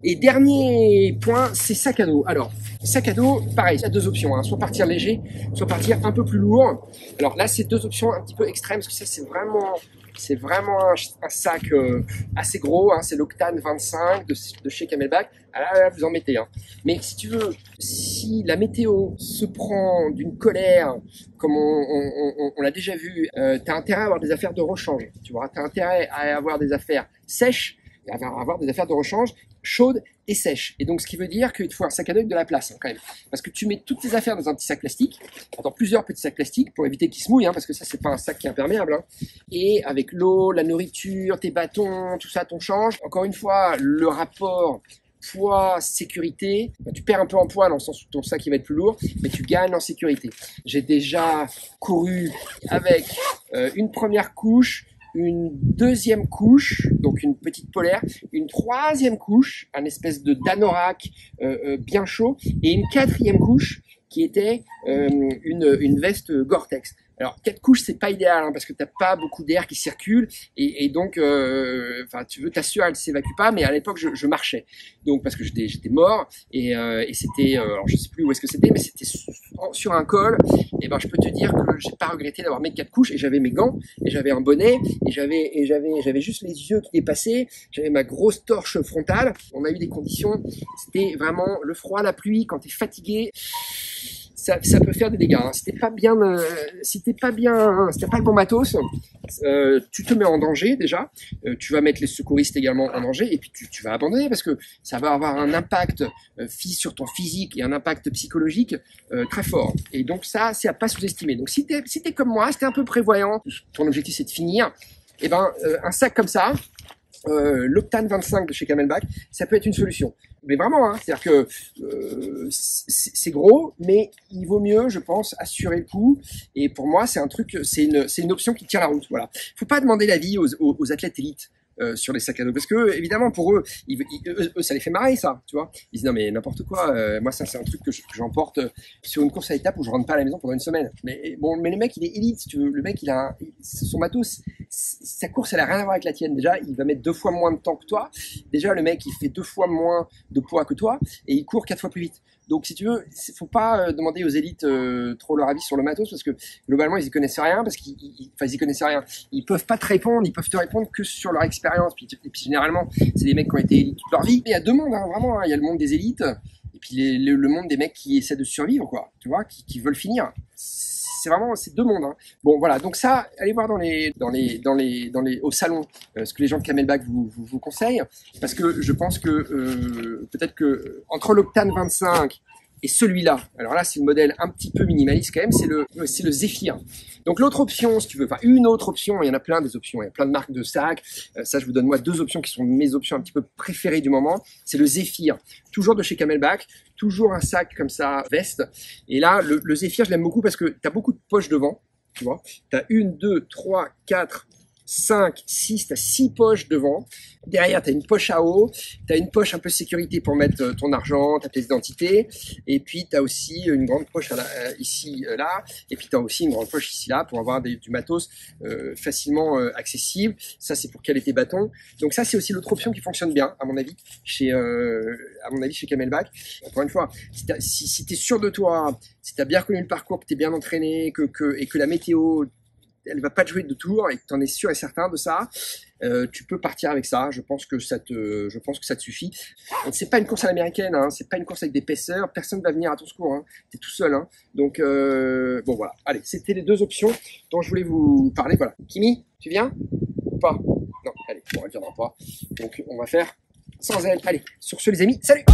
Et dernier point, c'est sac à dos. Alors, sac à dos, pareil, il y a deux options, hein. Soit partir léger, soit partir un peu plus lourd. Alors là, c'est deux options un petit peu extrêmes, parce que ça, c'est vraiment un sac assez gros, hein. C'est l'Octane 25 de chez Camelback. Ah là, vous en mettez. Hein. Mais si tu veux, si la météo se prend d'une colère, comme on l'a déjà vu, t'as intérêt à avoir des affaires de rechange. Tu vois, t'as intérêt à avoir des affaires sèches, à avoir des affaires de rechange chaudes et sèches. Et donc, ce qui veut dire qu'il te faut un sac à dos avec de la place, hein, quand même. Parce que tu mets toutes tes affaires dans un petit sac plastique, dans plusieurs petits sacs plastiques pour éviter qu'ils se mouillent, hein, parce que ça, c'est pas un sac qui est imperméable. Hein. Et avec l'eau, la nourriture, tes bâtons, tout ça, ton change. Encore une fois, le rapport poids, sécurité, tu perds un peu en poids dans le sens où ton sac il va être plus lourd, mais tu gagnes en sécurité. J'ai déjà couru avec une première couche, une deuxième couche, donc une petite polaire, une troisième couche, un espèce de d'anorak bien chaud, et une quatrième couche qui était une veste Gore-Tex. Alors 4 couches c'est pas idéal hein, parce que t'as pas beaucoup d'air qui circule et donc tu veux t'assurer elle s'évacue pas, mais à l'époque je marchais donc parce que j'étais mort et c'était alors je sais plus où est-ce que c'était, mais c'était sur un col. Et ben je peux te dire que j'ai pas regretté d'avoir mis 4 couches, et j'avais mes gants et j'avais un bonnet et j'avais juste les yeux qui dépassaient, j'avais ma grosse torche frontale. On a eu des conditions, c'était vraiment le froid, la pluie, quand t'es fatigué. Ça peut faire des dégâts. Hein. Si t'es pas le bon matos, tu te mets en danger déjà. Tu vas mettre les secouristes également en danger, et puis tu vas abandonner parce que ça va avoir un impact sur ton physique et un impact psychologique très fort. Et donc ça, c'est à pas sous-estimer. Donc si t'es comme moi, si t'es un peu prévoyant, ton objectif c'est de finir. Et ben un sac comme ça. L'Octane 25 de chez Camelback, ça peut être une solution. Mais vraiment, hein, c'est-à-dire que c'est gros, mais il vaut mieux, je pense, assurer le coup. Et pour moi, c'est un truc, c'est une option qui tient la route. Voilà. Faut pas demander l'avis aux athlètes élites. Sur les sacs à dos, parce que évidemment pour eux, eux ça les fait marrer ça, tu vois. Ils disent non mais n'importe quoi, moi ça c'est un truc que j'emporte sur une course à étapes où je rentre pas à la maison pendant une semaine. Mais bon, mais le mec il est élite, si tu veux. Le mec il a son matos, sa course elle a rien à voir avec la tienne. Déjà il va mettre 2 fois moins de temps que toi. Déjà le mec il fait 2 fois moins de poids que toi et il court 4 fois plus vite. Donc si tu veux, faut pas demander aux élites trop leur avis sur le matos, parce que globalement ils y connaissent rien, parce qu'ils y connaissent rien. Ils peuvent pas te répondre, ils peuvent te répondre que sur leur expérience. Et puis généralement c'est des mecs qui ont été élites toute leur vie. Mais il y a deux mondes, hein, vraiment. Hein. Il y a le monde des élites et puis le monde des mecs qui essaient de survivre, quoi. Tu vois, qui veulent finir. C'est vraiment ces deux mondes. Hein. Bon voilà, donc ça, allez voir au salon ce que les gens de Camelback vous conseillent, parce que je pense que peut-être que entre l'Octane 25 et celui-là, alors là c'est le modèle un petit peu minimaliste quand même, c'est le Zephyr. Donc l'autre option, si tu veux, enfin une autre option, il y en a plein des options, il y a plein de marques de sacs, ça je vous donne moi 2 options qui sont mes options un petit peu préférées du moment, c'est le Zephyr, toujours de chez Camelback, toujours un sac comme ça, veste, et là le Zephyr je l'aime beaucoup parce que tu as beaucoup de poches devant, tu vois, tu as 1, 2, 3, 4, 5, 6, t'as 6 poches devant. Derrière, t'as une poche à eau, t'as une poche un peu sécurité pour mettre ton argent, ta pièce d'identité, et puis t'as aussi une grande poche ici, là, et puis t'as aussi une grande poche ici, là, pour avoir du matos facilement accessible. Ça, c'est pour caler tes bâtons. Donc ça, c'est aussi l'autre option qui fonctionne bien, à mon avis, chez Camelback. Encore une fois, si t'es sûr de toi, si t'as bien connu le parcours, que t'es bien entraîné, et que la météo elle va pas te jouer de tour et que tu en es sûr et certain de ça, tu peux partir avec ça. Je pense que ça te suffit. C'est pas une course à l'américaine, hein, c'est pas une course avec des paisseurs, personne va venir à ton secours, hein. T'es tout seul, hein. Donc bon voilà. Allez, c'était les 2 options dont je voulais vous parler. Voilà. Kimi, tu viens ou pas? Non, allez, bon, elle viendra pas. Donc on va faire sans elle. Allez, sur ce les amis, salut.